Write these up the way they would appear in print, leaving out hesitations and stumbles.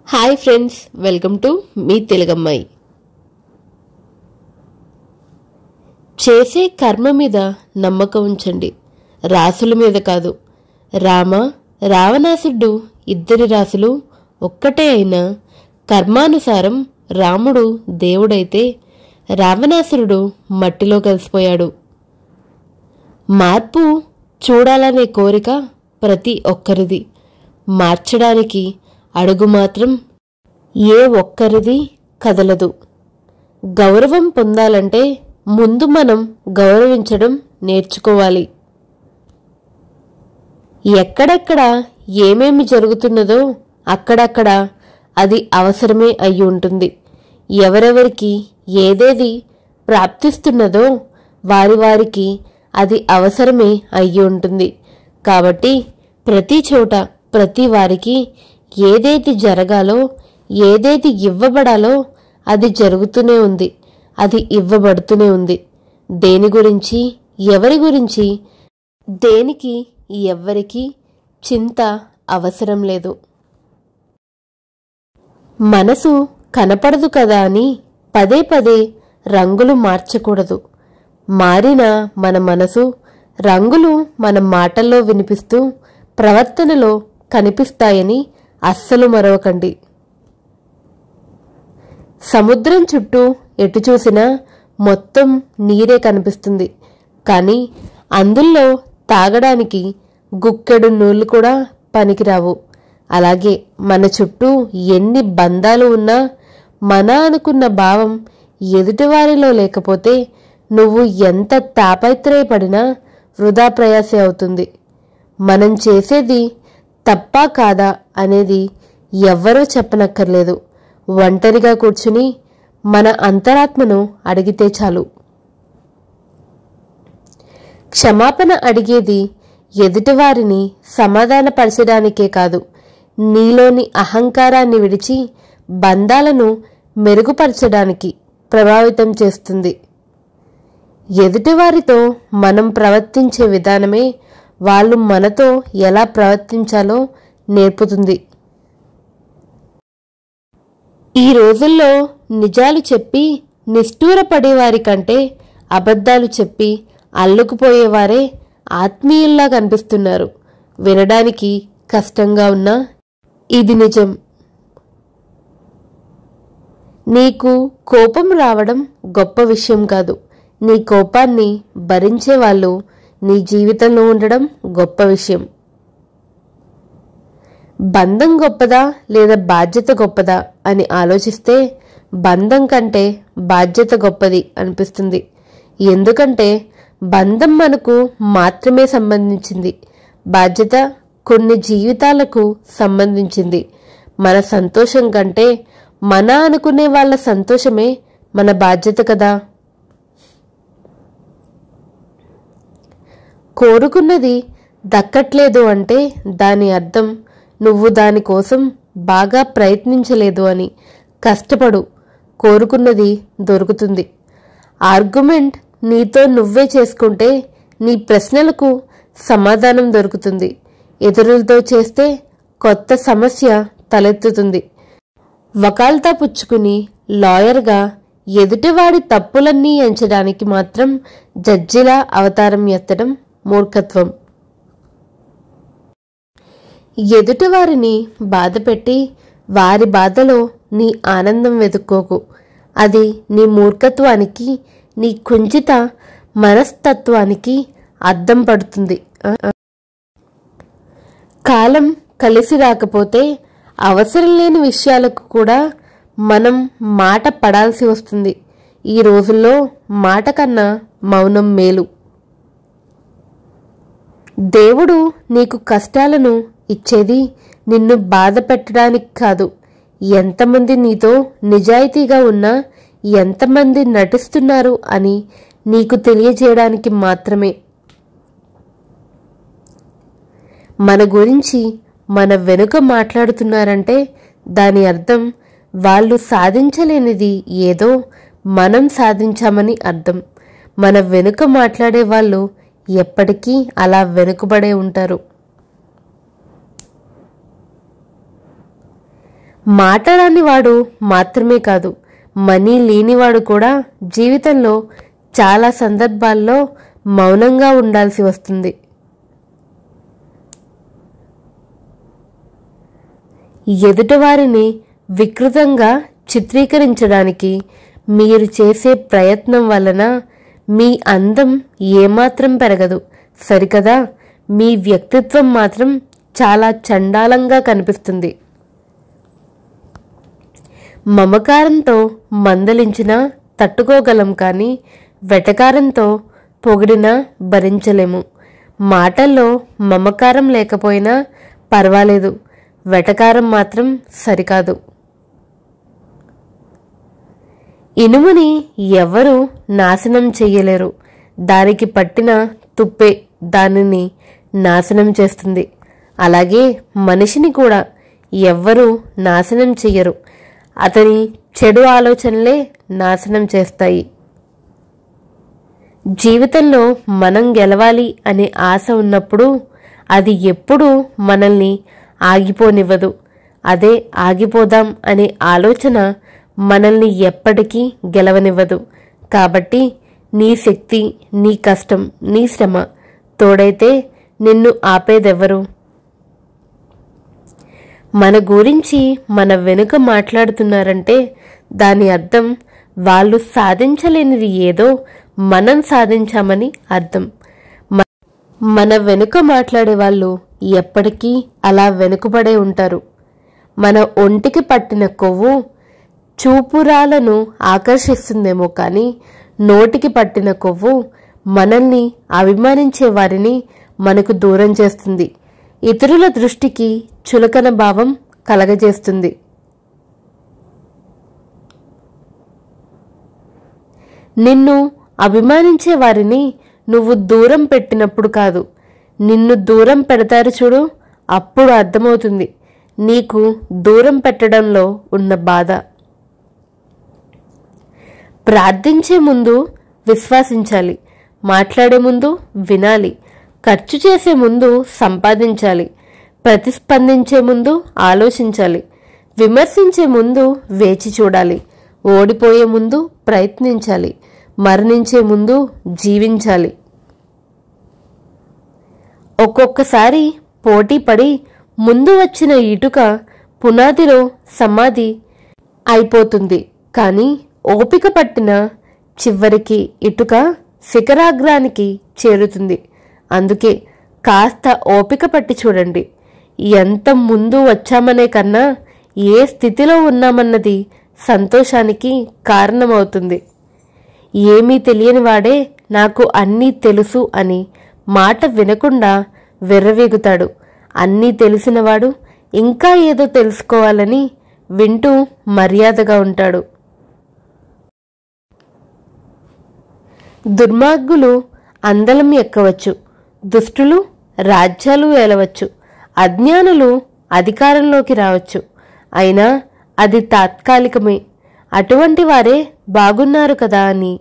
Hi friends, welcome to మీ తెలుగమ్మాయి. చేసే కర్మ మీద నమ్మకం ఉంచండి, రాసుల మీద కాదు. రావణాసురుడు ఇద్దరి రాసులు ఒక్కటే అయినా కర్మానుసారం రాముడు దేవుడైతే రావణాసురుడు మట్టిలో కలిసిపోయాడు. మార్పు చూడాలనే కోరిక ప్రతి ఒక్కరిది. మార్చడానికి అడుగు మాత్రం ఏ ఒక్కరిది కదలదు. గౌరవం పొందాలంటే ముందు మనం గౌరవించడం నేర్చుకోవాలి. ఎక్కడెక్కడ ఏమేమి జరుగుతున్నదో అక్కడక్కడ అది అవసరమే అయి ఉంటుంది. ఎవరెవరికి ఏదేది ప్రాప్తిస్తున్నదో వారికి అది అవసరమే అయి ఉంటుంది. కాబట్టి ప్రతి చోట ప్రతి వారికి ఏదేది జరగాలో ఏదేది ఇవ్వబడాలో అది జరుగుతూనే ఉంది, అది ఇవ్వబడుతూనే ఉంది. దేని గురించి ఎవరి గురించి దేనికి ఎవ్వరికి చింత అవసరం లేదు. మనసు కనపడదు కదా అని పదే పదే రంగులు మార్చకూడదు. మారిన మన మనసు రంగులు మన మాటల్లో వినిపిస్తూ ప్రవర్తనలో కనిపిస్తాయని అస్సలు మరవకండి. సముద్రం చుట్టూ ఎటు చూసినా మొత్తం నీరే కనిపిస్తుంది, కానీ అందులో తాగడానికి గుక్కెడు నీళ్లు కూడా పనికిరావు. అలాగే మన చుట్టూ ఎన్ని బంధాలు ఉన్నా మన అనుకున్న భావం ఎదుటివారిలో లేకపోతే నువ్వు ఎంత తాపత్రయపడినా వృధా ప్రయాసే అవుతుంది. మనం చేసేది తప్పా కాదా అనేది ఎవ్వరూ చెప్పనక్కర్లేదు. ఒంటరిగా కూర్చుని మన అంతరాత్మను అడిగితే చాలు. క్షమాపణ అడిగేది ఎదుటివారిని సమాధానపరచడానికే కాదు, నీలోని అహంకారాన్ని విడిచి బంధాలను మెరుగుపరచడానికి ప్రభావితం చేస్తుంది. ఎదుటివారితో మనం ప్రవర్తించే విధానమే వాళ్ళు మనతో ఎలా ప్రవర్తించాలో నేర్పుతుంది. ఈ రోజుల్లో నిజాలు చెప్పి నిష్ఠూరపడేవారి కంటే అబద్ధాలు చెప్పి అల్లుకుపోయేవారే ఆత్మీయుల్లా కనిపిస్తున్నారు. వినడానికి కష్టంగా ఉన్నా ఇది నిజం. నీకు కోపం రావడం గొప్ప విషయం కాదు, నీ కోపాన్ని భరించే వాళ్ళు నీ జీవితంలో ఉండడం గొప్ప విషయం. బంధం గొప్పదా లేదా బాధ్యత గొప్పదా అని ఆలోచిస్తే బంధం కంటే బాధ్యత గొప్పది అనిపిస్తుంది. ఎందుకంటే బంధం మనకు మాత్రమే సంబంధించింది, బాధ్యత కొన్ని జీవితాలకు సంబంధించింది. మన సంతోషం కంటే మన అనుకునే వాళ్ళ సంతోషమే మన బాధ్యత కదా. కోరుకున్నది దక్కట్లేదు అంటే దాని అర్థం నువ్వు దానికోసం బాగా ప్రయత్నించలేదు అని. కష్టపడు, కోరుకున్నది దొరుకుతుంది. ఆర్గ్యుమెంట్ నీతో నువ్వే చేసుకుంటే నీ ప్రశ్నలకు సమాధానం దొరుకుతుంది. ఇతరులతో చేస్తే కొత్త సమస్య తలెత్తుతుంది. వకాల్తా పుచ్చుకుని లాయర్గా ఎదుటివాడి తప్పులన్నీ ఎంచడానికి మాత్రం జడ్జిలా అవతారం ఎత్తడం మూర్ఖత్వం. ఎదుటివారిని బాధపెట్టి వారి బాధలో నీ ఆనందం వెతుక్కోకు. అది నీ మూర్ఖత్వానికి, నీ కుంచిత మనస్తత్వానికి అద్దం పడుతుంది. కాలం కలిసి రాకపోతే అవసరం లేని విషయాలకు కూడా మనం మాట పడాల్సి వస్తుంది. ఈ రోజుల్లో మాట కన్నా మౌనం మేలు. దేవుడు నీకు కష్టాలను ఇచ్చేది నిన్ను బాధ పెట్టడానికి కాదు. ఎంతమంది నీతో నిజాయితీగా ఉన్నా ఎంతమంది నటిస్తున్నారు అని నీకు తెలియజేయడానికి మాత్రమే. మన గురించి మన వెనుక మాట్లాడుతున్నారంటే దాని అర్థం వాళ్ళు సాధించలేనిది ఏదో మనం సాధించామని అర్థం. మన వెనుక మాట్లాడే వాళ్ళు ఎప్పటికీ అలా వెనుకబడే ఉంటారు. మాట్లాడని వాడు మాత్రమే కాదు, మనీ లేనివాడు కూడా జీవితంలో చాలా సందర్భాల్లో మౌనంగా ఉండాల్సి వస్తుంది. ఎదుటివారిని వికృతంగా చిత్రీకరించడానికి మీరు చేసే ప్రయత్నం వలన మీ అందం ఏమాత్రం పెరగదు, సరికదా? మీ వ్యక్తిత్వం మాత్రం చాలా చండాలంగా కనిపిస్తుంది. మమకారంతో మందలించినా తట్టుకోగలం, కానీ వెటకారంతో పొగిడినా భరించలేము. మాటల్లో మమకారం లేకపోయినా పర్వాలేదు, వెటకారం మాత్రం సరికాదు. ఇనుముని ఎవరు నాశనం చెయ్యలేరు, దానికి పట్టిన తుప్పే దానిని నాశనం చేస్తుంది. అలాగే మనిషిని కూడా ఎవ్వరూ నాశనం చెయ్యరు, అతని చెడు ఆలోచనలే నాశనం చేస్తాయి. జీవితంలో మనం గెలవాలి అనే ఆశ ఉన్నప్పుడు అది ఎప్పుడూ మనల్ని ఆగిపోనివ్వదు. అదే ఆగిపోదాం అనే ఆలోచన మనల్ని ఎప్పటికీ గెలవనివ్వదు. కాబట్టి నీ శక్తి, నీ కష్టం, నీ శ్రమ తోడైతే నిన్ను ఆపేదెవ్వరు? మన గురించి మన వెనుక మాట్లాడుతున్నారంటే దాని అర్థం వాళ్ళు సాధించలేనిది ఏదో మనం సాధించామని అర్థం. మన వెనుక మాట్లాడే వాళ్ళు ఎప్పటికీ అలా వెనుకబడే ఉంటారు. మన ఒంటికి పట్టిన కొవ్వు చూపురాలను ఆకర్షిస్తుందేమో కానీ నోటికి పట్టిన కొవ్వు మనల్ని అభిమానించే వారిని మనకు దూరం చేస్తుంది, ఇతరుల దృష్టికి చులకన భావం కలగజేస్తుంది. నిన్ను అభిమానించే వారిని నువ్వు దూరం పెట్టినప్పుడు కాదు, నిన్ను దూరం పెడతారు చూడు, అప్పుడు అర్థమవుతుంది నీకు దూరం పెట్టడంలో ఉన్న బాధ. ప్రార్థించే ముందు విశ్వాసించాలి, మాట్లాడే ముందు వినాలి, ఖర్చు చేసే ముందు సంపాదించాలి, ప్రతిస్పందించే ముందు ఆలోచించాలి, విమర్శించే ముందు వేచి చూడాలి, ఓడిపోయే ముందు ప్రయత్నించాలి, మరణించే ముందు జీవించాలి. ఒక్కొక్కసారి పోటీ పడి ముందు వచ్చిన ఇటుక పునాదిలో సమాధి అయిపోతుంది, కానీ ఓపిక పట్టిన చివరికి ఇటుక శిఖరాగ్రానికి చేరుతుంది. అందుకే కాస్త ఓపిక పట్టి చూడండి. ఎంత ముందు వచ్చామనే కన్నా ఏ స్థితిలో ఉన్నామన్నది సంతోషానికి కారణమవుతుంది. ఏమీ తెలియని వాడే నాకు అన్నీ తెలుసు అని మాట వినకుండా విర్రవీగుతాడు. అన్నీ తెలిసినవాడు ఇంకా ఏదో తెలుసుకోవాలని వింటూ మర్యాదగా ఉంటాడు. దుర్మార్గులు అందలం ఎక్కవచ్చు, దుష్టులు రాజ్యాలు ఏలవచ్చు, అజ్ఞానులు అధికారంలోకి రావచ్చు, అయినా అది తాత్కాలికమే. అటువంటి వారే బాగున్నారు కదా అని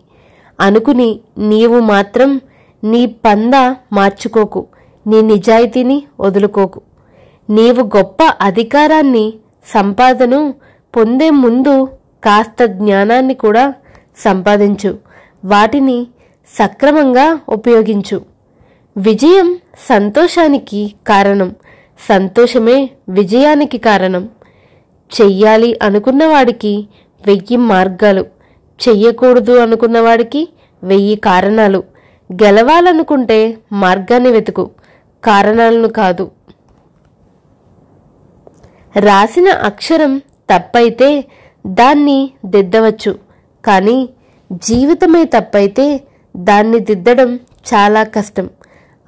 అనుకుని నీవు మాత్రం నీ పంద మార్చుకోకు, నీ నిజాయితీని వదులుకోకు. నీవు గొప్ప అధికారాన్ని, సంపాదను పొందే ముందు కాస్త జ్ఞానాన్ని కూడా సంపాదించు, వాటిని సక్రమంగా ఉపయోగించు. విజయం సంతోషానికి కారణం, సంతోషమే విజయానికి కారణం. చెయ్యాలి అనుకున్నవాడికి 1000 మార్గాలు, చెయ్యకూడదు అనుకున్నవాడికి 1000 కారణాలు. గెలవాలనుకుంటే మార్గాన్ని వెతుకు, కారణాలను కాదు. రాసిన అక్షరం తప్పైతే దాన్ని దిద్దవచ్చు, కానీ జీవితమే తప్పైతే దాన్ని దిద్దడం చాలా కష్టం.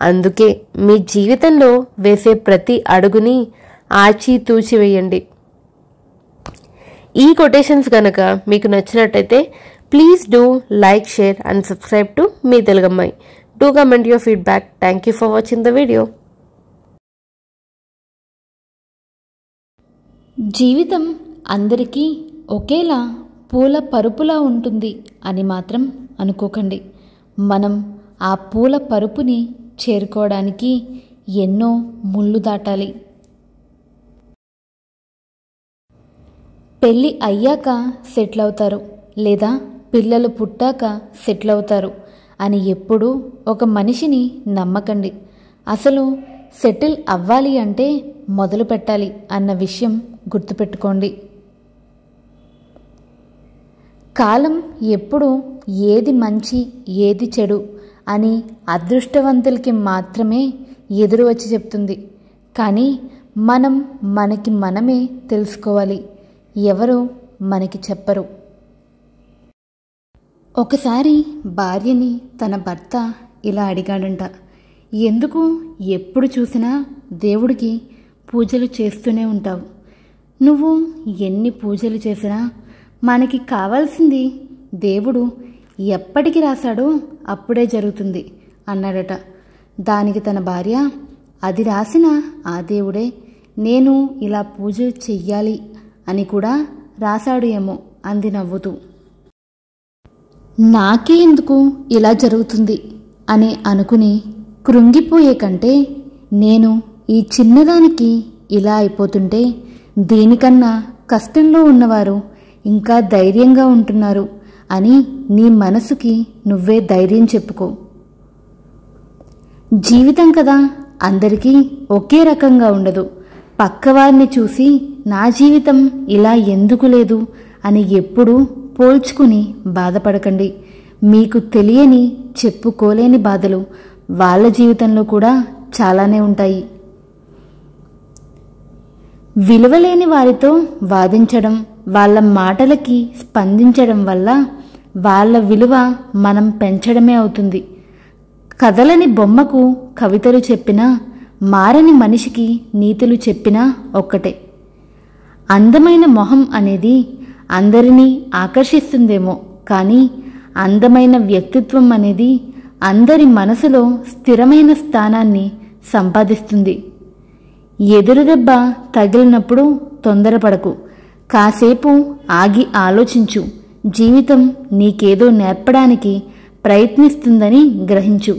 అందుకే మీ జీవితంలో వేసే ప్రతి అడుగుని ఆచితూచి వేయండి. ఈ కొటేషన్స్ కనుక మీకు నచ్చినట్టయితే please do like, share and subscribe to మీ తెలుగమ్మాయి. Do comment your feedback. Thank you for watching the video. జీవితం అందరికీ ఒకేలా పూల పరుపులా ఉంటుంది అని మాత్రం అనుకోకండి. మనం ఆ పూల పరుపుని చేరుకోవడానికి ఎన్నో ముళ్ళు దాటాలి. పెళ్ళి అయ్యాక సెటిల్ అవుతారు లేదా పిల్లలు పుట్టాక సెటిల్ అవుతారు అని ఎప్పుడూ ఒక మనిషిని నమ్మకండి. అసలు సెటిల్ అవ్వాలి అంటే మొదలు పెట్టాలి అన్న విషయం గుర్తుపెట్టుకోండి. కాలం ఎప్పుడు ఏది మంచి ఏది చెడు అని అదృష్టవంతులకి మాత్రమే ఎదురు వచ్చి చెప్తుంది. కానీ మనం మనకి మనమే తెలుసుకోవాలి. ఎవరు మనకి చెప్పరు. ఒకసారి భార్యని తన భర్త ఇలా అడిగాడంట, ఎందుకు ఎప్పుడు చూసినా దేవుడికి పూజలు చేస్తూనే ఉంటావు? నువ్వు ఎన్ని పూజలు చేసినా మనకి కావాల్సింది దేవుడు ఎప్పటికి రాశాడో అప్పుడే జరుగుతుంది అన్నాడట. దానికి తన భార్య, అది రాసిన ఆ దేవుడే నేను ఇలా పూజ చెయ్యాలి అని కూడా రాశాడు ఏమో అంది నవ్వుతూ. నాకే ఎందుకు ఇలా జరుగుతుంది అని అనుకుని కృంగిపోయే కంటే నేను ఈ చిన్నదానికి ఇలా అయిపోతుంటే దీనికన్నా కష్టంలో ఉన్నవారు ఇంకా ధైర్యంగా ఉంటున్నారు అని నీ మనసుకి నువ్వే ధైర్యం చెప్పుకో. జీవితం కదా, అందరికీ ఒకే రకంగా ఉండదు. పక్కవారిని చూసి నా జీవితం ఇలా ఎందుకు లేదు అని ఎప్పుడూ పోల్చుకుని బాధపడకండి. మీకు తెలియని చెప్పుకోలేని బాధలు వాళ్ళ జీవితంలో కూడా చాలానే ఉంటాయి. విలువలేని వారితో వాదించడం, వాళ్ళ మాటలకి స్పందించడం వల్ల వాళ్ళ విలువ మనం పెంచడమే అవుతుంది. కదలని బొమ్మకు కవితలు చెప్పినా, మారని మనిషికి నీతులు చెప్పినా ఒక్కటే. అందమైన మొహం అనేది అందరినీ ఆకర్షిస్తుందేమో, కానీ అందమైన వ్యక్తిత్వం అనేది అందరి మనసులో స్థిరమైన స్థానాన్ని సంపాదిస్తుంది. ఎదురుదెబ్బ తగిలినప్పుడు తొందరపడకు. కాసేపు ఆగి ఆలోచించు. జీవితం నీకేదో నేర్పడానికి ప్రయత్నిస్తుందని గ్రహించు.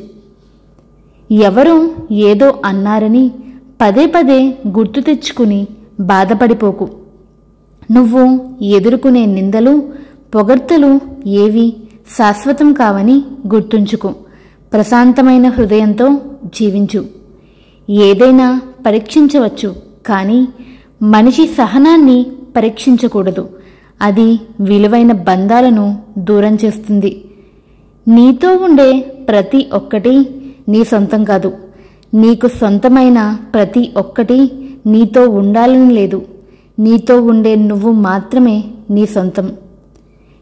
ఎవరో ఏదో అన్నారని పదే పదే గుర్తు తెచ్చుకుని బాధపడిపోకు. నువ్వు ఎదుర్కొనే నిందలు, పొగడ్తలు ఏవి శాశ్వతం కావని గుర్తుంచుకో. ప్రశాంతమైన హృదయంతో జీవించు. ఏదైనా పరీక్షించవచ్చు, కానీ మనిషి సహనాన్ని పరీక్షించకూడదు. అది విలువైన బంధాలను దూరం చేస్తుంది. నీతో ఉండే ప్రతి ఒక్కటి నీ సొంతం కాదు. నీకు సొంతమైన ప్రతి ఒక్కటి నీతో ఉండాలని లేదు. నీతో ఉండే నువ్వు మాత్రమే నీ సొంతం.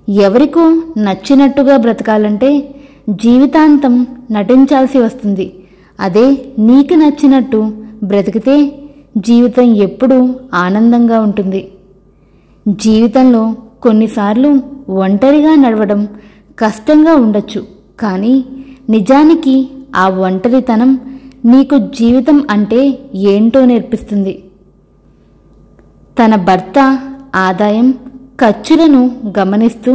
ఎవరికో నచ్చినట్టుగా బ్రతకాలంటే జీవితాంతం నటించాల్సి వస్తుంది. అదే నీకు నచ్చినట్టు బ్రతికితే జీవితం ఎప్పుడూ ఆనందంగా ఉంటుంది. జీవితంలో కొన్నిసార్లు ఒంటరిగా నడవడం కష్టంగా ఉండొచ్చు, కానీ నిజానికి ఆ ఒంటరితనం నీకు జీవితం అంటే ఏంటో నేర్పిస్తుంది. తన భర్త ఆదాయం, ఖర్చులను గమనిస్తూ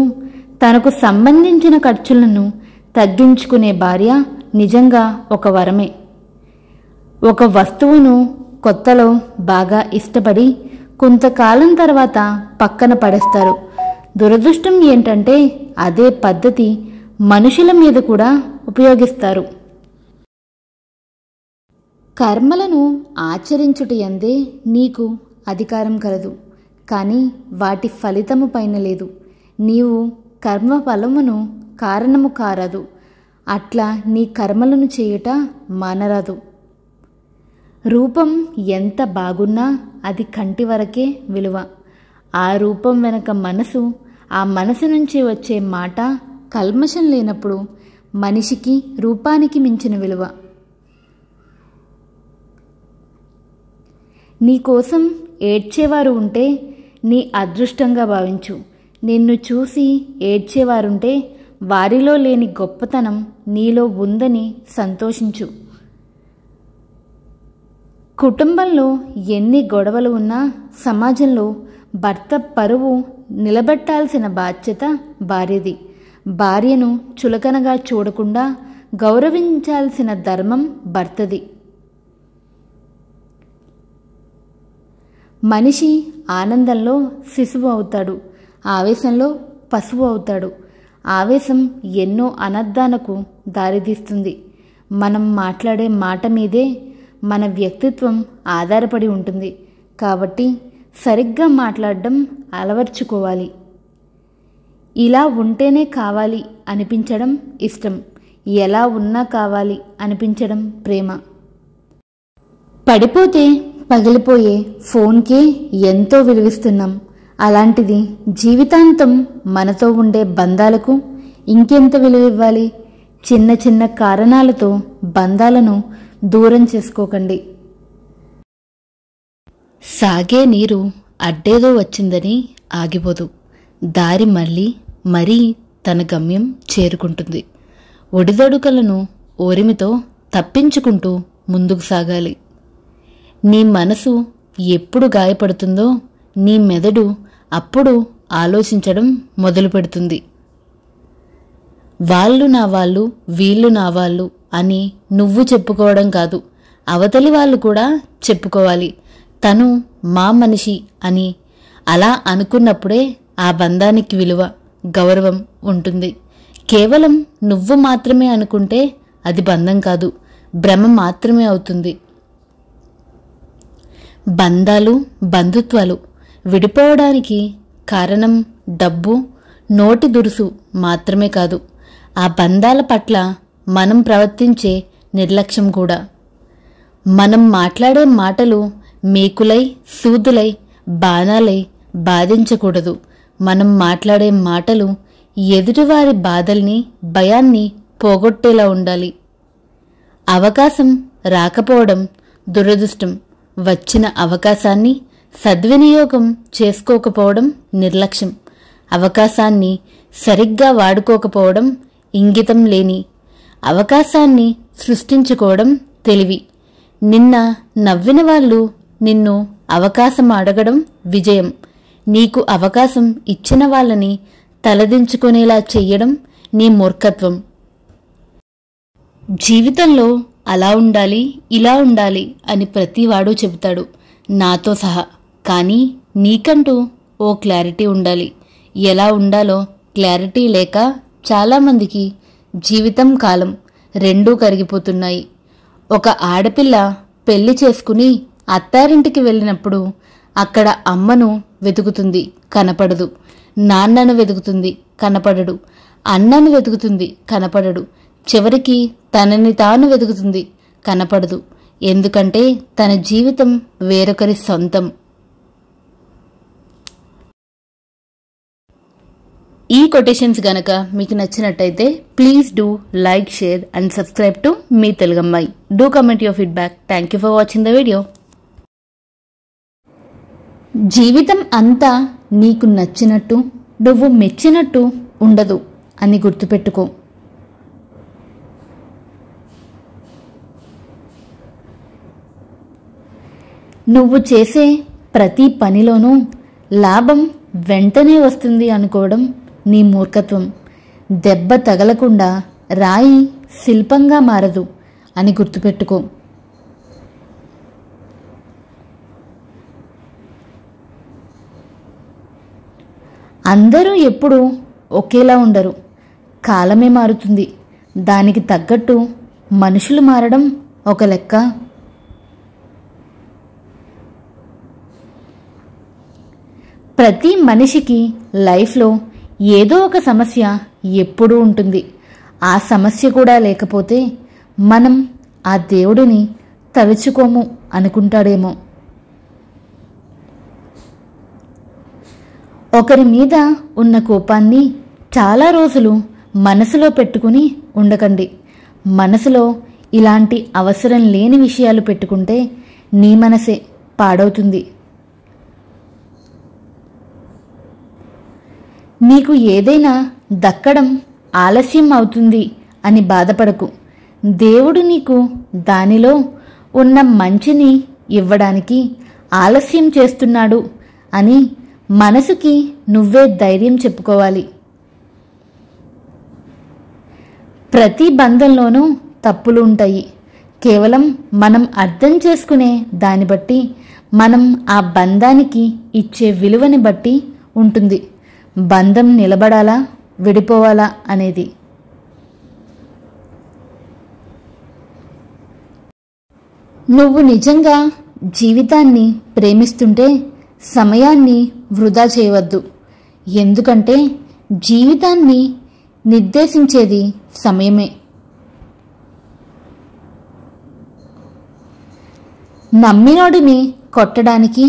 తనకు సంబంధించిన ఖర్చులను తగ్గించుకునే భార్య నిజంగా ఒక వరమే. ఒక వస్తువును కొత్తలో బాగా ఇష్టపడి కొంతకాలం తర్వాత పక్కన పడేస్తారు. దురదృష్టం ఏంటంటే అదే పద్ధతి మనుషుల మీద కూడా ఉపయోగిస్తారు. కర్మలను ఆచరించుటయందే నీకు అధికారం కలదు, కానీ వాటి ఫలితము పైన లేదు. నీవు కర్మ ఫలమును కారణము కారాదు. అట్లా నీ కర్మలను చేయుట మానరాదు. రూపం ఎంత బాగున్నా అది కంటి వరకే విలువ. ఆ రూపం వెనక మనసు, ఆ మనసు నుంచి వచ్చే మాట కల్మషం లేనప్పుడు మనిషికి రూపానికి మించిన విలువ. నీకోసం ఏడ్చేవారు ఉంటే నీ అదృష్టంగా భావించు. నిన్ను చూసి ఏడ్చేవారుంటే వారిలో లేని గొప్పతనం నీలో ఉందని సంతోషించు. కుటుంబంలో ఎన్ని గొడవలు ఉన్నా సమాజంలో భర్త పరువు నిలబెట్టాల్సిన బాధ్యత భార్యది. భార్యను చులకనగా చూడకుండా గౌరవించాల్సిన ధర్మం భర్తది. మనిషి ఆనందంలో శిశువు అవుతాడు, ఆవేశంలో పశువు అవుతాడు. ఆవేశం ఎన్నో అనర్థాలకు దారితీస్తుంది. మనం మాట్లాడే మాట మీదే మన వ్యక్తిత్వం ఆధారపడి ఉంటుంది. కాబట్టి సరిగ్గా మాట్లాడడం అలవర్చుకోవాలి. ఇలా ఉంటేనే కావాలి అనిపించడం ఇష్టం, ఎలా ఉన్నా కావాలి అనిపించడం ప్రేమ. పడిపోతే పగిలిపోయే ఫోన్కే ఎంతో విలువిస్తున్నాం. అలాంటిది జీవితాంతం మనతో ఉండే బంధాలకు ఇంకెంత విలువివ్వాలి? చిన్న చిన్న కారణాలతో బంధాలను దూరం చేసుకోకండి. సాగే నీరు అడ్డేదో వచ్చిందని ఆగిపోదు, దారి మరీ తన గమ్యం చేరుకుంటుంది. ఒడిదొడుకలను ఓరిమితో తప్పించుకుంటూ ముందుకు సాగాలి. నీ మనసు ఎప్పుడు గాయపడుతుందో నీ మెదడు అప్పుడు ఆలోచించడం మొదలు పెడుతుంది. వాళ్ళు నా వాళ్ళు, వీళ్ళు నా వాళ్ళు అని నువ్వు చెప్పుకోవడం కాదు, అవతలి వాళ్ళు కూడా చెప్పుకోవాలి. తను మా మనిషి అని అలా అనుకున్నప్పుడే ఆ బంధానికి విలువ, గౌరవం ఉంటుంది. కేవలం నువ్వు మాత్రమే అనుకుంటే అది బంధం కాదు, భ్రమ మాత్రమే అవుతుంది. బంధాలు, బంధుత్వాలు విడిపోవడానికి కారణం డబ్బు, నోటి దురుసు మాత్రమే కాదు, ఆ బంధాల పట్ల మనం ప్రవర్తించే నిర్లక్ష్యం కూడా. మనం మాట్లాడే మాటలు మేకులై, సూదులై, బాణాలై బాధించకూడదు. మనం మాట్లాడే మాటలు ఎదుటివారి బాధల్ని, భయాన్ని పోగొట్టేలా ఉండాలి. అవకాశం రాకపోవడం దురదృష్టం, వచ్చిన అవకాశాన్ని సద్వినియోగం చేసుకోకపోవడం నిర్లక్ష్యం, అవకాశాన్ని సరిగ్గా వాడుకోకపోవడం ఇంగితం లేని, అవకాశాన్ని సృష్టించుకోవడం తెలివి. నిన్న నవ్విన వాళ్ళు నిన్ను అవకాశం అడగడం విజయం. నీకు అవకాశం ఇచ్చిన వాళ్ళని తలదించుకునేలా చెయ్యడం నీ మూర్ఖత్వం. జీవితంలో అలా ఉండాలి, ఇలా ఉండాలి అని ప్రతివాడు చెబుతాడు, నాతో సహా. కానీ నీకంటూ ఓ క్లారిటీ ఉండాలి. ఎలా ఉండాలో క్లారిటీ లేక చాలామందికి జీవితం, కాలం రెండూ కరిగిపోతున్నాయి. ఒక ఆడపిల్ల పెళ్లి చేసుకుని అత్తారింటికి వెళ్ళినప్పుడు అక్కడ అమ్మను వెతుకుతుంది, కనపడదు. నాన్నను వెతుకుతుంది, కనపడడు. అన్నను వెతుకుతుంది, కనపడడు. చివరికి తనని తాను వెతుకుతుంది, కనపడదు. ఎందుకంటే తన జీవితం వేరొకరి సొంతం. ఈ కొటేషన్స్ గనక మీకు నచ్చినట్టయితే please do like, share and subscribe to మీ తెలుగమ్మాయి. Do comment your feedback. Thank you for watching the video. జీవితం అంతా నీకు నచ్చినట్టు, నువ్వు మెచ్చినట్టు ఉండదు అని గుర్తుపెట్టుకో. నువ్వు చేసే ప్రతి పనిలోనూ లాభం వెంటనే వస్తుంది అనుకోవడం నీ మూర్ఖత్వం. దెబ్బ తగలకుండా రాయి శిల్పంగా మారదు అని గుర్తుపెట్టుకో. అందరూ ఎప్పుడూ ఒకేలా ఉండరు, కాలమే మారుతుంది. దానికి తగ్గట్టు మనుషులు మారడం ఒక లెక్క. ప్రతి మనిషికి లైఫ్లో ఏదో ఒక సమస్య ఎప్పుడూ ఉంటుంది. ఆ సమస్య కూడా లేకపోతే మనం ఆ దేవుడిని తలుచుకోము అనుకుంటాడేమో. ఒకరి మీద ఉన్న కోపాన్ని చాలా రోజులు మనసులో పెట్టుకుని ఉండకండి. మనసులో ఇలాంటి అవసరం లేని విషయాలు పెట్టుకుంటే నీ మనసే పాడవుతుంది. నీకు ఏదైనా దక్కడం ఆలస్యం అవుతుంది అని బాధపడకు. దేవుడు నీకు దానిలో ఉన్న మంచిని ఇవ్వడానికి ఆలస్యం చేస్తున్నాడు అని మనసుకి నువ్వే ధైర్యం చెప్పుకోవాలి. ప్రతి బంధంలోనూ తప్పులు ఉంటాయి. కేవలం మనం అర్థం చేసుకునే దాన్ని బట్టి మనం ఆ బంధానికి ఇచ్చే విలువని బట్టి ఉంటుంది బంధం నిలబడాలా విడిపోవాలా అనేది. నువ్వు నిజంగా జీవితాన్ని ప్రేమిస్తుంటే సమయాన్ని వృధా చేయవద్దు. ఎందుకంటే జీవితాన్ని నిర్దేశించేది సమయమే. నమ్మినోడిని కొట్టడానికి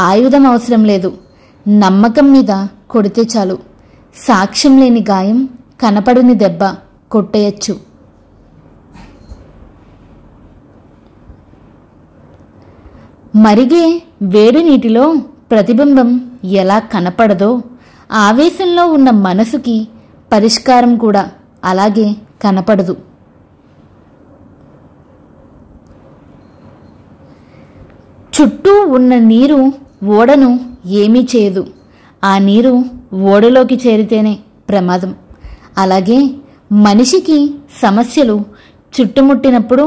ఆయుధం అవసరం లేదు, నమ్మకం మీద కొడితే చాలు. సాక్ష్యం లేని గాయం కనపడని దెబ్బ కొట్టేయచ్చు. మరిగే వేడి నీటిలో ప్రతిబింబం ఎలా కనపడదో ఆవేశంలో ఉన్న మనసుకి పరిష్కారం కూడా అలాగే కనపడదు. చుట్టూ ఉన్న నీరు ఓడను ఏమీ చేయదు, ఆ నీరు ఓడలోకి చేరితేనే ప్రమాదం. అలాగే మనిషికి సమస్యలు చుట్టుముట్టినప్పుడు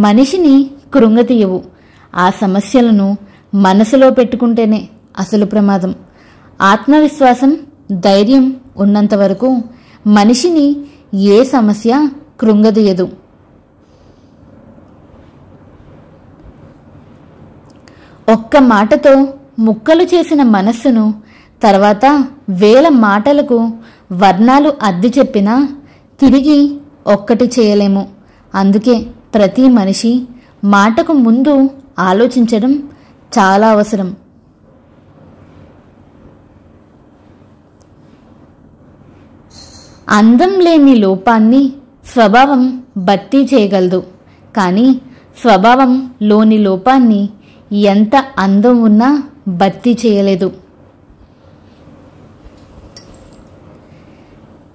మనిషిని కృంగతీయవు, ఆ సమస్యలను మనసులో పెట్టుకుంటేనే అసలు ప్రమాదం. ఆత్మవిశ్వాసం ధైర్యం ఉన్నంత వరకు మనిషిని ఏ సమస్య కృంగదీయదు. ఒక్క మాటతో ముక్కలు చేసిన మనస్సును తర్వాత వేల మాటలకు వర్ణాలు అద్ది చెప్పినా తిరిగి ఒక్కటి చేయలేము. అందుకే ప్రతి మనిషి మాటకు ముందు ఆలోచించడం చాలా అవసరం. అందం లేని లోపాన్ని స్వభావం భర్తీ చేయగలదు, కానీ స్వభావంలోని లోపాన్ని ఎంత అందం ఉన్నా భర్తీ చేయలేదు.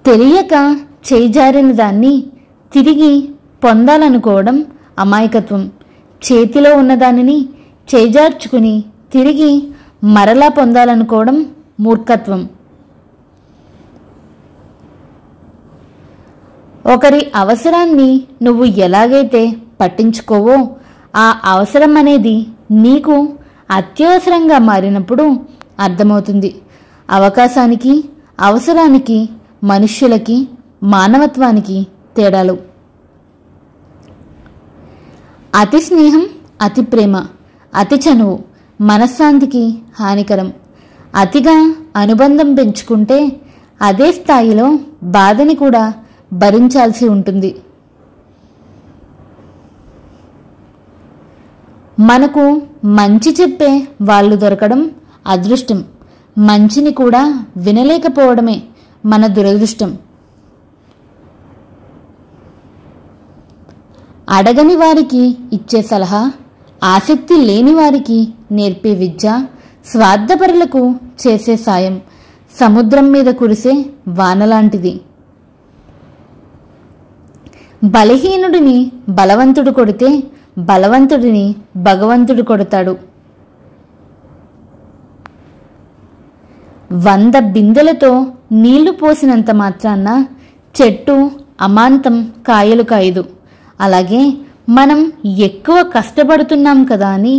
తెలియక చేజారిన దాన్ని తిరిగి పొందాలనుకోవడం అమాయకత్వం. చేతిలో ఉన్నదానిని చేజార్చుకుని తిరిగి మరలా పొందాలనుకోవడం మూర్ఖత్వం. ఒకరి అవసరాన్ని నువ్వు ఎలాగైతే పట్టించుకోవో ఆ అవసరం అనేది నీకు అత్యవసరంగా మారినప్పుడు అర్థమవుతుంది. అవకాశానికి అవసరానికి మనుష్యులకి మానవత్వానికి తేడాలు. అతి స్నేహం అతి ప్రేమ అతి చనువు మనశ్శాంతికి హానికరం. అతిగా అనుబంధం పెంచుకుంటే అదే స్థాయిలో బాధని కూడా భరించాల్సి ఉంటుంది. మనకు మంచి చెప్పే వాళ్ళు దొరకడం అదృష్టం, మంచిని కూడా వినలేకపోవడమే మన దురదృష్టం. అడగని వారికి ఇచ్చే సలహా, ఆసక్తి లేని వారికి నేర్పే విద్య, స్వార్థపరులకు చేసే సాయం సముద్రం మీద కురిసే వానలాంటిది. బలహీనుడిని బలవంతుడు కొడితే బలవంతుడిని భగవంతుడు కొడతాడు. 100 బిందెలతో నీళ్లు పోసినంత మాత్రాన చెట్టు అమాంతం కాయలు కాయదు. అలాగే మనం ఎక్కువ కష్టపడుతున్నాం కదా అని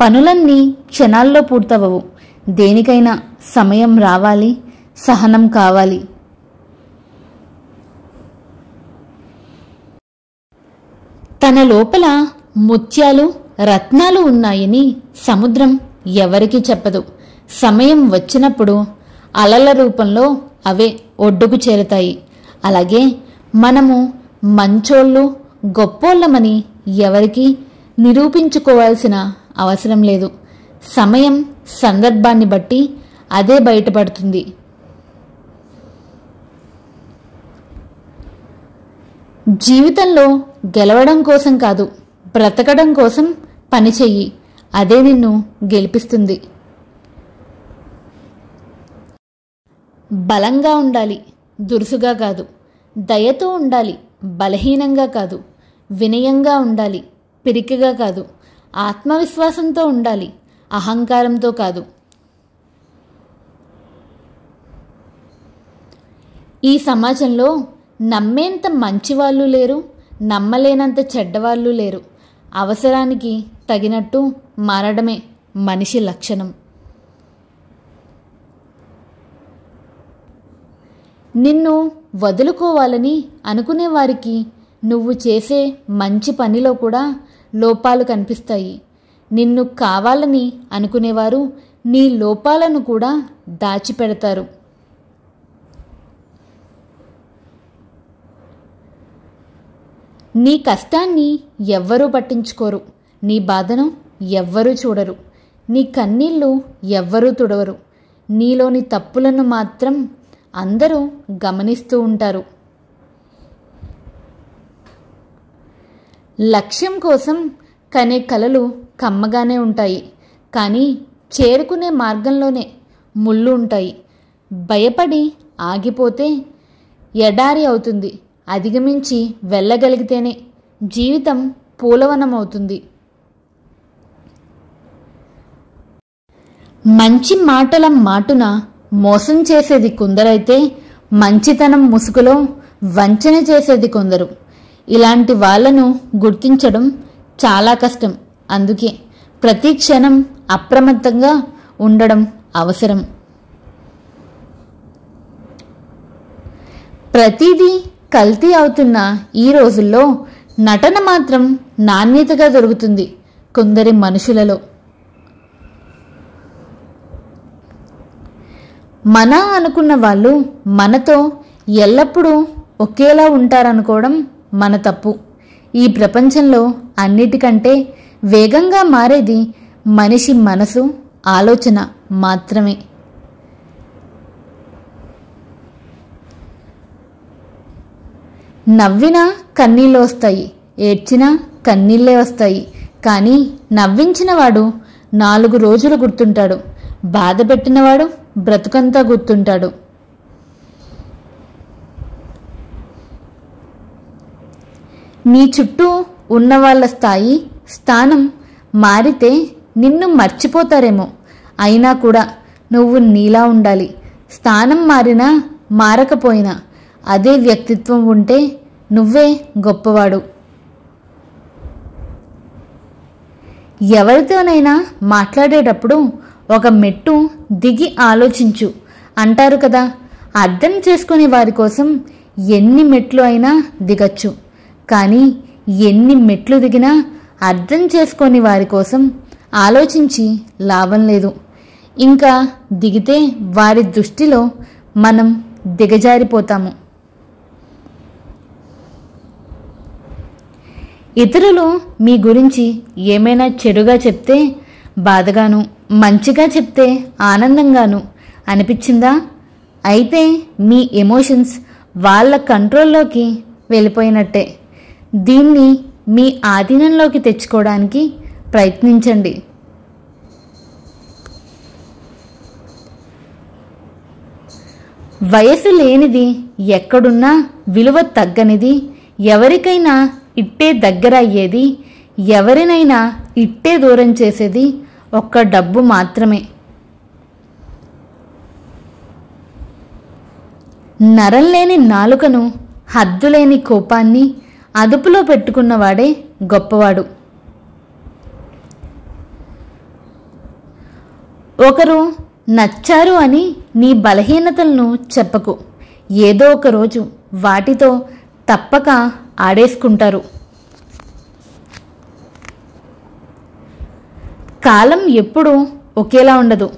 పనులన్నీ క్షణాల్లో పూర్తవవు. దేనికైనా సమయం రావాలి, సహనం కావాలి. తన లోపల ముత్యాలు రత్నాలు ఉన్నాయని సముద్రం ఎవరికీ చెప్పదు. సమయం వచ్చినప్పుడు అలల రూపంలో అవే ఒడ్డుకు చేరుతాయి. అలాగే మనము మంచోళ్ళు గొప్పోళ్ళమని ఎవరికీ నిరూపించుకోవాల్సిన అవసరం లేదు. సమయం సందర్భాన్ని బట్టి అదే బయటపడుతుంది. జీవితంలో గెలవడం కోసం కాదు, బ్రతకడం కోసం పనిచెయ్యి, అదే నిన్ను గెలిపిస్తుంది. బలంగా ఉండాలి, దురుసుగా కాదు. దయతో ఉండాలి, బలహీనంగా కాదు. వినయంగా ఉండాలి, పిరికిగా కాదు. ఆత్మవిశ్వాసంతో ఉండాలి, అహంకారంతో కాదు. ఈ సమాజంలో నమ్మేంత మంచివాళ్ళు లేరు, నమ్మలేనంత చెడ్డవాళ్ళు లేరు. అవసరానికి తగినట్టు మారడమే మనిషి లక్షణం. నిన్ను వదులుకోవాలని అనుకునే వారికి నువ్వు చేసే మంచి పనిలో కూడా లోపాలు కనిపిస్తాయి. నిన్ను కావాలని అనుకునేవారు నీ లోపాలను కూడా దాచిపెడతారు. నీ కష్టాన్ని ఎవ్వరూ పట్టించుకోరు, నీ బాధను ఎవ్వరూ చూడరు, నీ కన్నీళ్ళు ఎవ్వరూ తుడవరు. నీలోని తప్పులను మాత్రం అందరూ గమనిస్తూ ఉంటారు. లక్ష్యం కోసం కనే కలలు కమ్మగానే ఉంటాయి, కానీ చేరుకునే మార్గంలోనే ముళ్ళు ఉంటాయి. భయపడి ఆగిపోతే ఎడారి అవుతుంది. అధిగమించి వెళ్ళగలిగితేనే జీవితం పూలవనం అవుతుంది. మంచి మాటల మాటున మోసం చేసేది కొందరైతే మంచితనం ముసుగులో వంచన చేసేది కొందరు. ఇలాంటి వాళ్లను గుర్తించడం చాలా కష్టం. అందుకే ప్రతి క్షణం అప్రమత్తంగా ఉండడం అవసరం. ప్రతిదీ కల్తీ అవుతున్న ఈ రోజుల్లో నటన మాత్రం నాణ్యతగా దొరుకుతుంది కొందరి మనుషులలో. మన అనుకున్న వాళ్ళు మనతో ఎల్లప్పుడూ ఒకేలా ఉంటారనుకోవడం మన తప్పు. ఈ ప్రపంచంలో అన్నిటికంటే వేగంగా మారేది మనిషి మనసు, ఆలోచన మాత్రమే. నవ్వినా కన్నీళ్ళు వస్తాయి, ఏడ్చినా కన్నీళ్ళే వస్తాయి. కానీ నవ్వించినవాడు 4 రోజులు గుర్తుంటాడు, బాధ పెట్టినవాడు బ్రతుకంతా గుర్తుంటాడు. నీ చుట్టూ ఉన్నవాళ్ల స్థాయి, స్థానం మారితే నిన్ను మర్చిపోతారేమో. అయినా కూడా నువ్వు నీలా ఉండాలి. స్థానం మారినా మారకపోయినా అదే వ్యక్తిత్వం ఉంటే నువ్వే గొప్పవాడు. ఎవరితోనైనా మాట్లాడేటప్పుడు ఒక మెట్టు దిగి ఆలోచించు అంటారు కదా. అర్థం చేసుకునే వారి కోసం ఎన్ని మెట్లు అయినా దిగచ్చు, కానీ ఎన్ని మెట్లు దిగినా అర్థం చేసుకొని వారి కోసం ఆలోచించి లాభం లేదు. ఇంకా దిగితే వారి దృష్టిలో మనం దిగజారిపోతాము. ఇతరులు మీ గురించి ఏమైనా చెడుగా చెప్తే బాధగాను, మంచిగా చెప్తే ఆనందంగాను అనిపించిందా? అయితే మీ ఎమోషన్స్ వాళ్ళ కంట్రోల్లోకి వెళ్ళిపోయినట్టే. దీన్ని మీ ఆధీనంలోకి తెచ్చుకోవడానికి ప్రయత్నించండి. వయసు లేనిది, ఎక్కడున్నా విలువ తగ్గనిది, ఎవరికైనా ఇట్టే దగ్గర అయ్యేది, ఎవరినైనా ఇట్టే దూరం చేసేది ఒక్క డబ్బు మాత్రమే. నరం లేని నాలుకను, హద్దులేని కోపాన్ని అదుపులో పెట్టుకున్నవాడే గొప్పవాడు. ఒకరు నచ్చారు అని నీ బలహీనతలను చెప్పకు. ఏదో ఒక రోజు వాటితో తప్పక ఆడేసుకుంటారు. కాలం ఎప్పుడూ ఒకేలా ఉండదు.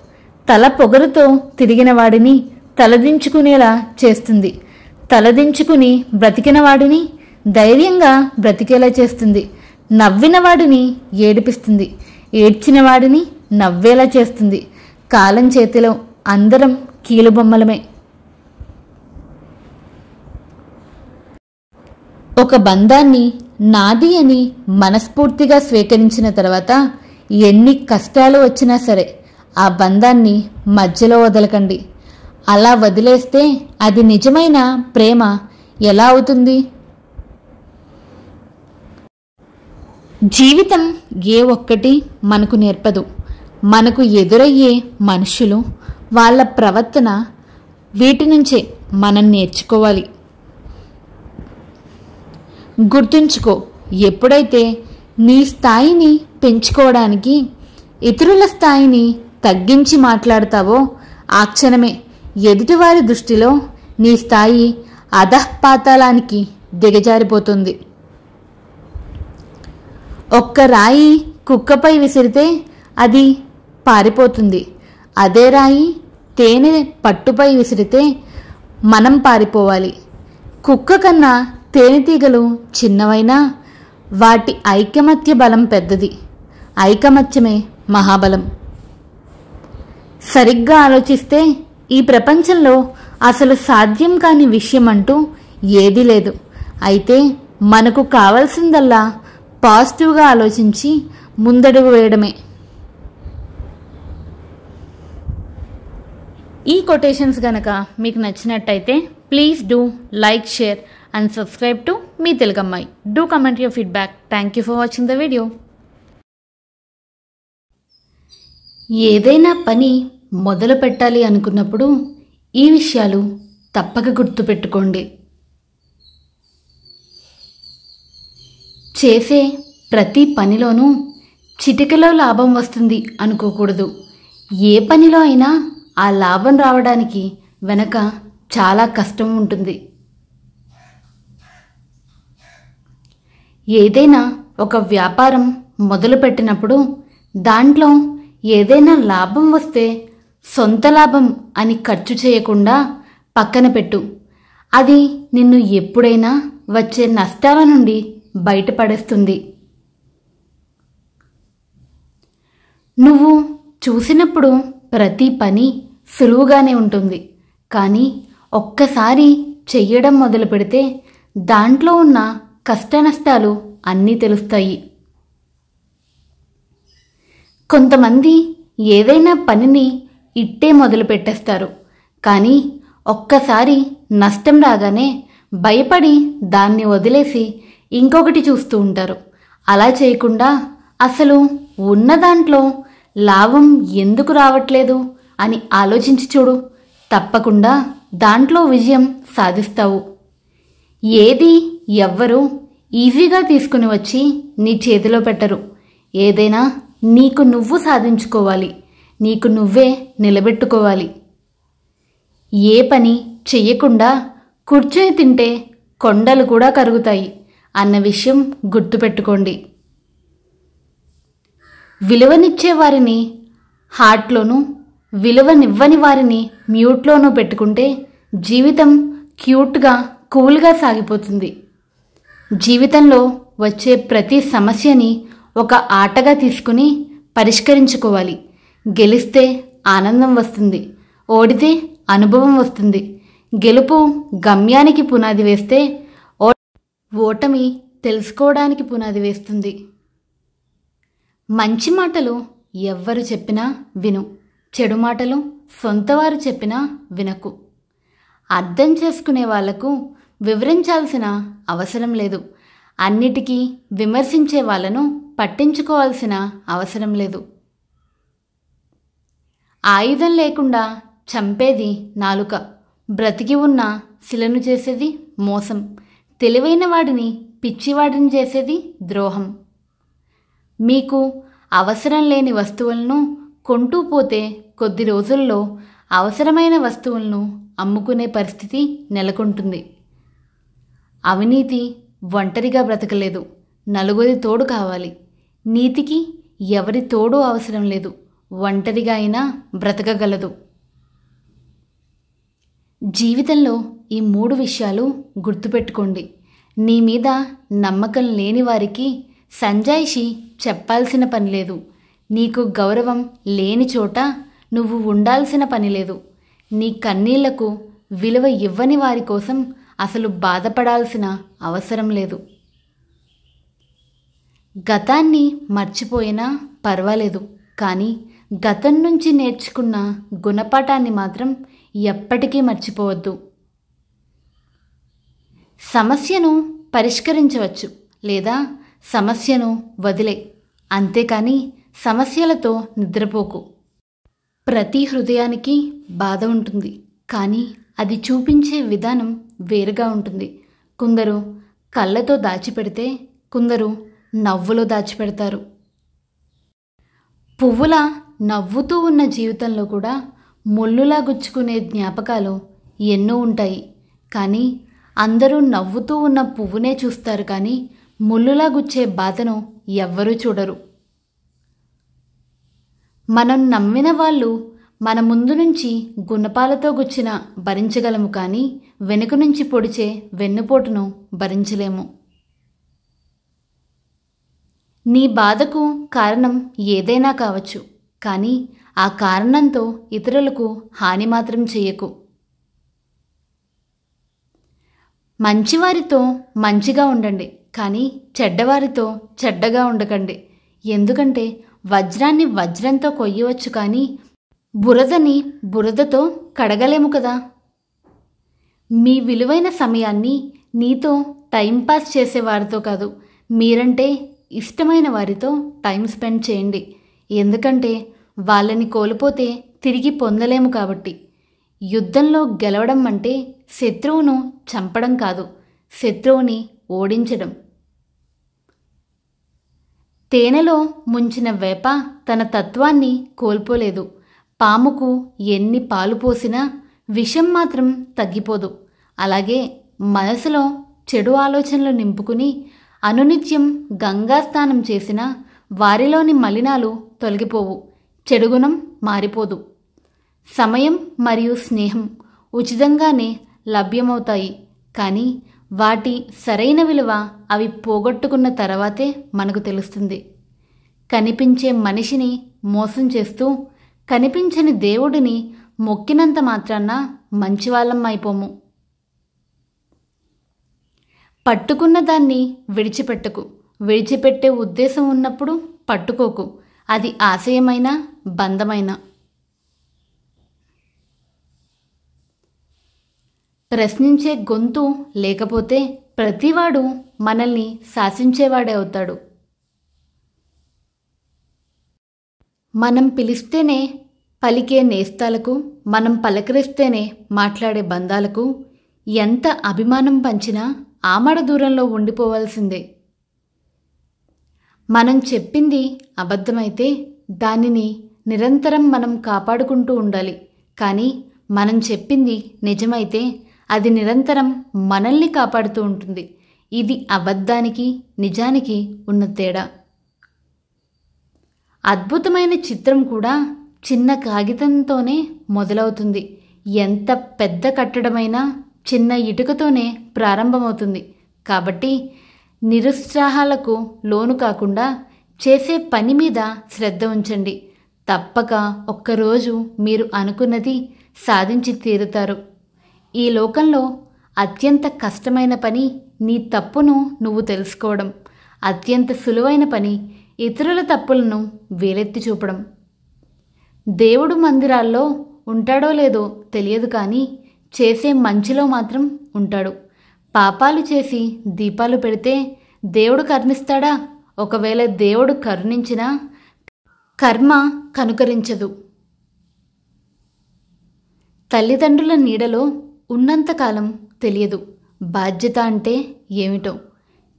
తల పొగరుతో తిరిగిన వాడిని తలదించుకునేలా చేస్తుంది. తలదించుకుని బ్రతికిన వాడిని ధైర్యంగా బ్రతికేలా చేస్తుంది. నవ్విన వాడిని ఏడిపిస్తుంది. ఏడ్చిన వాడిని నవ్వేలా చేస్తుంది. కాలం చేతిలో అందరం కీలుబొమ్మలమే. ఒక బంధాన్ని నాది అని మనస్ఫూర్తిగా స్వీకరించిన తర్వాత ఎన్ని కష్టాలు వచ్చినా సరే ఆ బంధాన్ని మధ్యలో వదలకండి. అలా వదిలేస్తే అది నిజమైన ప్రేమ ఎలా అవుతుంది? జీవితం ఏ ఒక్కటి మనకు నేర్పదు. మనకు ఎదురయ్యే మనుషులు, వాళ్ళ ప్రవర్తన, వీటి నుంచే మనం నేర్చుకోవాలి. గుర్తుంచుకో, ఎప్పుడైతే నీ స్థాయిని పెంచుకోవడానికి ఇతరుల స్థాయిని తగ్గించి మాట్లాడతావో ఆ క్షణమే ఎదుటివారి దృష్టిలో నీ స్థాయి అధఃపాతాళానికి దిగజారిపోతుంది. ఒక్క రాయి కుక్కపై విసిరితే అది పారిపోతుంది. అదే రాయి తేనె పట్టుపై విసిరితే మనం పారిపోవాలి. కుక్క కన్నా తేనెటీగలు చిన్నవైనా వాటి ఐకమత్య బలం పెద్దది. ఐకమత్యమే మహాబలం. సరిగ్గా ఆలోచిస్తే ఈ ప్రపంచంలో అసలు సాధ్యం కాని విషయం అంటూ ఏదీ లేదు. అయితే మనకు కావాల్సిందల్లా పాజిటివ్గా ఆలోచించి ముందడుగు వేయడమే. ఈ కొటేషన్స్ గనక మీకు నచ్చినట్టయితే please do like, share and subscribe to మీ తెలుగమ్మాయి. Do comment your feedback. Thank you for watching the video. ఏదైనా పని మొదలు పెట్టాలి అనుకున్నప్పుడు ఈ విషయాలు తప్పక గుర్తుపెట్టుకోండి. చేసే ప్రతి పనిలోనూ చిటికలో లాభం వస్తుంది అనుకోకూడదు. ఏ పనిలో అయినా ఆ లాభం రావడానికి వెనక చాలా కష్టం ఉంటుంది. ఏదైనా ఒక వ్యాపారం మొదలుపెట్టినప్పుడు దాంట్లో ఏదైనా లాభం వస్తే సొంత లాభం అని ఖర్చు చేయకుండా పక్కన పెట్టు. అది నిన్ను ఎప్పుడైనా వచ్చే నష్టాల నుండి బయటపడేస్తుంది. నువ్వు చూసినప్పుడు ప్రతి పని సులువుగానే ఉంటుంది. కానీ ఒక్కసారి చెయ్యడం మొదలు పెడితే దాంట్లో ఉన్న కష్ట నష్టాలు అన్నీ తెలుస్తాయి. కొంతమంది ఏదైనా పనిని ఇట్టే మొదలు పెట్టేస్తారు. కానీ ఒక్కసారి నష్టం రాగానే భయపడి దాన్ని వదిలేసి ఇంకొకటి చూస్తూ ఉంటారు. అలా చేయకుండా అసలు ఉన్న దాంట్లో లాభం ఎందుకు రావట్లేదు అని ఆలోచించి చూడు. తప్పకుండా దాంట్లో విజయం సాధిస్తావు. ఏది ఎవ్వరూ ఈజీగా తీసుకుని వచ్చి నీ చేతిలో పెట్టరు. ఏదైనా నీకు నువ్వు సాధించుకోవాలి. నీకు నువ్వే నిలబెట్టుకోవాలి. ఏ పని చెయ్యకుండా కూర్చొని తింటే కొండలు కూడా కరుగుతాయి అన్న విషయం గుర్తుపెట్టుకోండి. విలువనిచ్చే వారిని హార్ట్లోనూ, విలువనివ్వని వారిని మ్యూట్లోనూ పెట్టుకుంటే జీవితం క్యూట్గా, కూల్గా సాగిపోతుంది. జీవితంలో వచ్చే ప్రతి సమస్యని ఒక ఆటగా తీసుకుని పరిష్కరించుకోవాలి. గెలిస్తే ఆనందం వస్తుంది, ఓడితే అనుభవం వస్తుంది. గెలుపు గమ్యానికి పునాది వేస్తే ఓటమి తెలుసుకోవడానికి పునాది వేస్తుంది. మంచి మాటలు ఎవ్వరు చెప్పినా విను. చెడు మాటలు సొంతవారు చెప్పినా వినకు. అర్థం చేసుకునే వాళ్లకు వివరించాల్సిన అవసరం లేదు. అన్నిటికీ విమర్శించే వాళ్ళను పట్టించుకోవాల్సిన అవసరం లేదు. ఆయుధం లేకుండా చంపేది నాలుక. బ్రతికి ఉన్న శిలను చేసేది మోసం. తెలివైన వాడిని పిచ్చివాడిని చేసేది ద్రోహం. మీకు అవసరం లేని వస్తువులను కొంటూ పోతే కొద్ది రోజుల్లో అవసరమైన వస్తువులను అమ్ముకునే పరిస్థితి నెలకొంటుంది. అవినీతి ఒంటరిగా బ్రతకలేదు, నలుగురి తోడు కావాలి. నీతికి ఎవరి తోడు అవసరం లేదు, ఒంటరిగా అయినా బ్రతకగలదు. జీవితంలో ఈ 3 విషయాలు గుర్తుపెట్టుకోండి. నీ మీద నమ్మకం లేని వారికి సంజాయిషి చెప్పాల్సిన పని లేదు. నీకు గౌరవం లేని చోట నువ్వు ఉండాల్సిన పని లేదు. నీ కన్నీళ్లకు విలువ ఇవ్వని వారి కోసం అసలు బాధపడాల్సిన అవసరం లేదు. గతాన్ని మర్చిపోయినా పర్వాలేదు, కానీ గతం నుంచి నేర్చుకున్న గుణపాఠాన్ని మాత్రం ఎప్పటికీ మర్చిపోవద్దు. సమస్యను పరిష్కరించవచ్చు, లేదా సమస్యను వదిలే. అంతేకాని సమస్యలతో నిద్రపోకు. ప్రతి హృదయానికి బాధ ఉంటుంది, కానీ అది చూపించే విధానం వేరుగా ఉంటుంది. కొందరు కళ్ళతో దాచిపెడితే, కొందరు నవ్వులో దాచిపెడతారు. పువ్వులా నవ్వుతూ ఉన్న జీవితంలో కూడా ముళ్ళులా గుచ్చుకునే జ్ఞాపకాలు ఎన్నో ఉంటాయి. కానీ అందరూ నవ్వుతూ ఉన్న పువ్వునే చూస్తారు, కానీ ముళ్ళులా గుచ్చే బాధను ఎవ్వరూ చూడరు. మనం నమ్మిన వాళ్ళు మన ముందు నుంచి గుణపాలతో గుచ్చిన భరించగలము, కానీ వెనుక నుంచి పొడిచే వెన్నుపోటును భరించలేము. నీ బాధకు కారణం ఏదైనా కావచ్చు, కానీ ఆ కారణంతో ఇతరులకు హాని మాత్రం చేయకు. మంచివారితో మంచిగా ఉండండి, కానీ చెడ్డవారితో చెడ్డగా ఉండకండి. ఎందుకంటే వజ్రాన్ని వజ్రంతో కొయ్యవచ్చు, కానీ బురదని బురదతో కడగలేము కదా. మీ విలువైన సమయాన్ని నీతో టైంపాస్ చేసేవారితో కాదు, మీరంటే ఇష్టమైన వారితో టైం స్పెండ్ చేయండి. ఎందుకంటే వాళ్ళని కోల్పోతే తిరిగి పొందలేము కాబట్టి. యుద్ధంలో గెలవడం అంటే శత్రువును చంపడం కాదు, శత్రువుని ఓడించడం. తేనెలో ముంచిన వేప తన తత్వాన్ని కోల్పోలేదు. పాముకు ఎన్ని పాలు పోసినా విషం మాత్రం తగ్గిపోదు. అలాగే మనసులో చెడు ఆలోచనలు నింపుకుని అనునిత్యం గంగా స్నానం చేసినా వారిలోని మలినాలు తొలగిపోవు, చెడుగుణం మారిపోదు. సమయం మరియు స్నేహం ఉచితంగానే లభ్యమవుతాయి, కానీ వాటి సరైన విలువ అవి పోగొట్టుకున్న తర్వాతే మనకు తెలుస్తుంది. కనిపించే మనిషిని మోసం చేస్తూ కనిపించని దేవుడిని మొక్కినంత మాత్రాన మంచివాళ్ళం అయిపోము. పట్టుకున్న దాన్ని విడిచిపెట్టకు. విడిచిపెట్టే ఉద్దేశం ఉన్నప్పుడు పట్టుకోకు, అది ఆశయమైన బంధమైన. ప్రశ్నించే గొంతు లేకపోతే ప్రతివాడు మనల్ని శాసించేవాడే అవుతాడు. మనం పిలిస్తేనే పలికే నేస్తాలకు, మనం పలకరిస్తేనే మాట్లాడే బంధాలకు ఎంత అభిమానం పంచినా ఆమడ దూరంలో ఉండిపోవాల్సిందే. మనం చెప్పింది అబద్ధమైతే దానిని నిరంతరం మనం కాపాడుకుంటూ ఉండాలి, కానీ మనం చెప్పింది నిజమైతే అది నిరంతరం మనల్ని కాపాడుతూ ఉంటుంది. ఇది అబద్ధానికి నిజానికి ఉన్న తేడా. అద్భుతమైన చిత్రం కూడా చిన్న కాగితంతోనే మొదలవుతుంది. ఎంత పెద్ద కట్టడమైనా చిన్న ఇటుకతోనే ప్రారంభమవుతుంది. కాబట్టి నిరుత్సాహాలకు లోను కాకుండా చేసే పని మీద శ్రద్ధ ఉంచండి. తప్పక ఒక్కరోజు మీరు అనుకున్నది సాధించి తీరుతారు. ఈ లోకంలో అత్యంత కష్టమైన పని నీ తప్పును నువ్వు తెలుసుకోవడం. అత్యంత సులువైన పని ఇతరుల తప్పులను వేలెత్తి చూపడం. దేవుడు మందిరాల్లో ఉంటాడో లేదో తెలియదు, కానీ చేసే మంచిలో మాత్రం ఉంటాడు. పాపాలు చేసి దీపాలు పెడితే దేవుడు కరుణిస్తాడా? ఒకవేళ దేవుడు కరుణించినా కర్మ కనుకరించదు. తల్లిదండ్రుల నీడలో ఉన్నంతకాలం తెలియదు బాధ్యత అంటే ఏమిటో.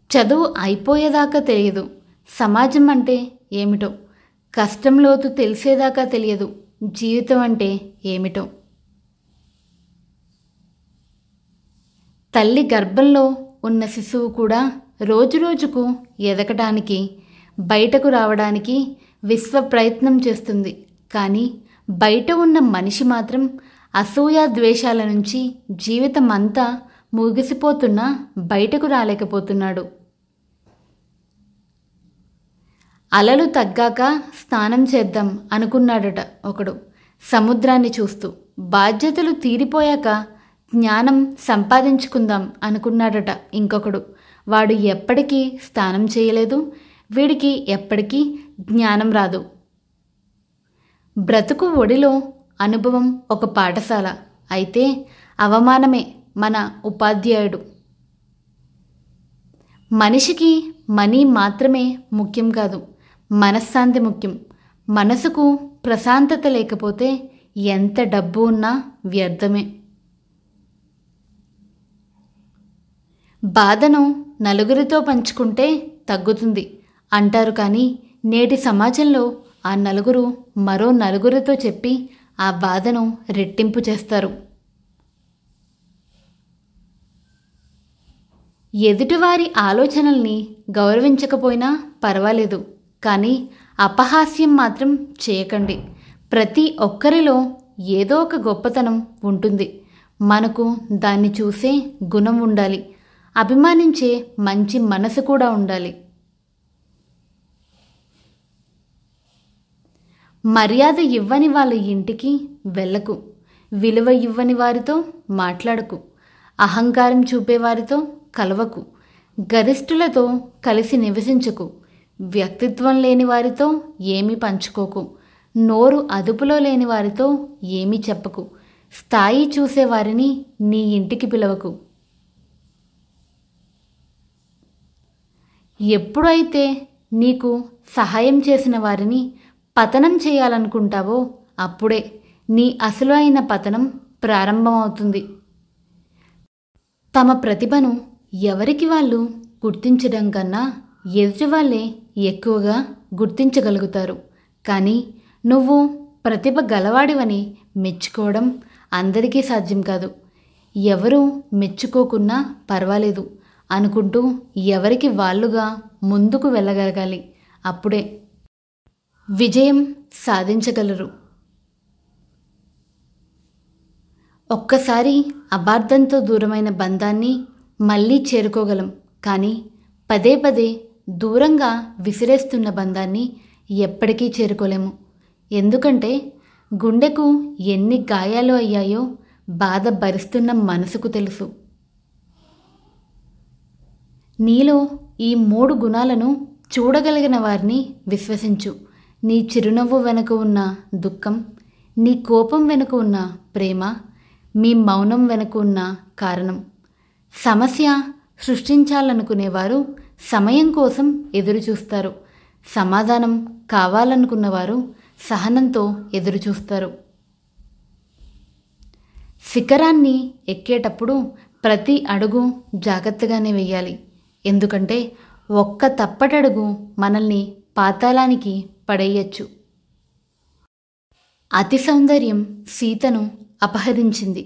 చదువు అయిపోయేదాకా తెలియదు సమాజం అంటే ఏమిటో. కష్టం లోతు తెలిసేదాకా తెలియదు జీవితం అంటే ఏమిటో. తల్లి గర్భంలో ఉన్న శిశువు కూడా రోజురోజుకు ఎదగటానికి, బయటకు రావడానికి విశ్వ ప్రయత్నం చేస్తుంది. కానీ బయట ఉన్న మనిషి మాత్రం అసూయ ద్వేషాల నుంచి జీవితం అంతా ముగిసిపోతున్నా బయటకు రాలేకపోతున్నాడు. అలలు తగ్గాక స్నానం చేద్దాం అనుకున్నాడట ఒకడు సముద్రాన్ని చూస్తూ. బాధ్యతలు తీరిపోయాక జ్ఞానం సంపాదించుకుందాం అనుకున్నాడట ఇంకొకడు. వాడు ఎప్పటికీ స్నానం చేయలేదు, వీడికి ఎప్పటికీ జ్ఞానం రాదు. బ్రతుకు ఒడిలో అనుభవం ఒక పాఠశాల అయితే అవమానమే మన ఉపాధ్యాయుడు. మనిషికి మనీ మాత్రమే ముఖ్యం కాదు, మనశ్శాంతి ముఖ్యం. మనసుకు ప్రశాంతత లేకపోతే ఎంత డబ్బు ఉన్నా వ్యర్థమే. బాధను నలుగురితో పంచుకుంటే తగ్గుతుంది అంటారు, కానీ నేటి సమాజంలో ఆ నలుగురు మరో నలుగురితో చెప్పి ఆ బాధను రెట్టింపు చేస్తారు. ఎదుటివారి ఆలోచనల్ని గౌరవించకపోయినా పర్వాలేదు, కానీ అపహాస్యం మాత్రం చేయకండి. ప్రతి ఒక్కరిలో ఏదో ఒక గొప్పతనం ఉంటుంది. మనకు దాన్ని చూసే గుణం ఉండాలి. అభిమానించే మంచి మనసు కూడా ఉండాలి. మర్యాద ఇవ్వని వాళ్ళ ఇంటికి వెళ్ళకు. విలువ ఇవ్వని వారితో మాట్లాడకు. అహంకారం చూపేవారితో కలవకు. గరిష్ఠులతో కలిసి నివసించకు. వ్యక్తిత్వం లేని వారితో ఏమీ పంచుకోకు. నోరు అదుపులో లేని వారితో ఏమీ చెప్పకు. స్థాయి చూసేవారిని నీ ఇంటికి పిలవకు. ఎప్పుడైతే నీకు సహాయం చేసిన వారిని పతనం చేయాలనుకుంటావో అప్పుడే నీ అసలు అయిన పతనం ప్రారంభమవుతుంది. తమ ప్రతిభను ఎవరికి వాళ్ళు గుర్తించడం కన్నా ఎదుటి వాళ్ళే ఎక్కువగా గుర్తించగలుగుతారు. కానీ నువ్వు ప్రతిభ గలవాడివని మెచ్చుకోవడం అందరికీ సాధ్యం కాదు. ఎవరు మెచ్చుకోకున్నా పర్వాలేదు అనుకుంటూ ఎవరికి వాళ్ళుగా ముందుకు వెళ్ళగలగాలి. అప్పుడే విజయం సాధించగలరు. ఒక్కసారి అపార్థంతో దూరమైన బంధాన్ని మళ్ళీ చేరుకోగలం, కానీ పదే పదే దూరంగా విసిరేస్తున్న బంధాన్ని ఎప్పటికీ చేరుకోలేము. ఎందుకంటే గుండెకు ఎన్ని గాయాలు అయ్యాయో బాధ భరిస్తున్న మనసుకు తెలుసు. నీలో ఈ 3 గుణాలను చూడగలిగిన వారిని విశ్వసించు. నీ చిరునవ్వు వెనుక ఉన్న దుఃఖం, నీ కోపం వెనుక ఉన్న ప్రేమ, మీ మౌనం వెనుక ఉన్న కారణం. సమస్య సృష్టించాలనుకునేవారు సమయం కోసం ఎదురుచూస్తారు. సమాధానం కావాలనుకున్నవారు సహనంతో ఎదురుచూస్తారు. శిఖరాన్ని ఎక్కేటప్పుడు ప్రతి అడుగు జాగ్రత్తగానే వెయ్యాలి. ఎందుకంటే ఒక్క తప్పటడుగు మనల్ని పాతాళానికి పడేయచ్చు. అతి సౌందర్యం సీతను అపహరించింది.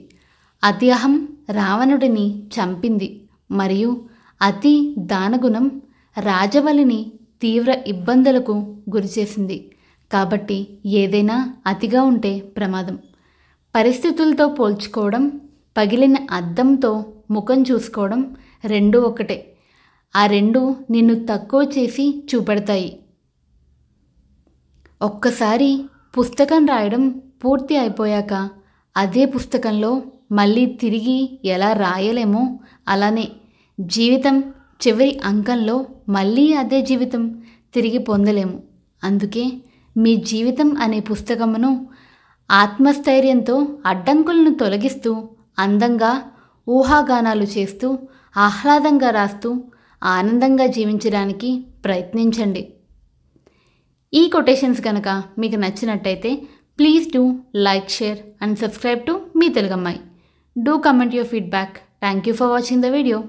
అతి అహం రావణుడిని చంపింది. మరియు అతి దానగుణం రాజవలిని తీవ్ర ఇబ్బందులకు గురిచేసింది. కాబట్టి ఏదైనా అతిగా ఉంటే ప్రమాదం. పరిస్థితులతో పోల్చుకోవడం, పగిలిన అద్దంతో ముఖం చూసుకోవడం రెండూ ఒకటే. ఆ రెండు నిన్ను తక్కువ చేసి చూపెడతాయి. ఒక్కసారి పుస్తకం రాయడం పూర్తి అయిపోయాక అదే పుస్తకంలో మళ్ళీ తిరిగి ఎలా రాయలేమో అలానే జీవితం చివరి అంకంలో మళ్ళీ అదే జీవితం తిరిగి పొందలేము. అందుకే మీ జీవితం అనే పుస్తకమును ఆత్మస్థైర్యంతో అడ్డంకులను తొలగిస్తూ అందంగా ఊహాగానాలు చేస్తూ ఆహ్లాదంగా రాస్తూ ఆనందంగా జీవించడానికి ప్రయత్నించండి. ఈ కొటేషన్స్ కనుక మీకు నచ్చినట్టయితే please do like, share and subscribe to మీ తెలుగమ్మాయి. Do comment your feedback. Thank you for watching the video.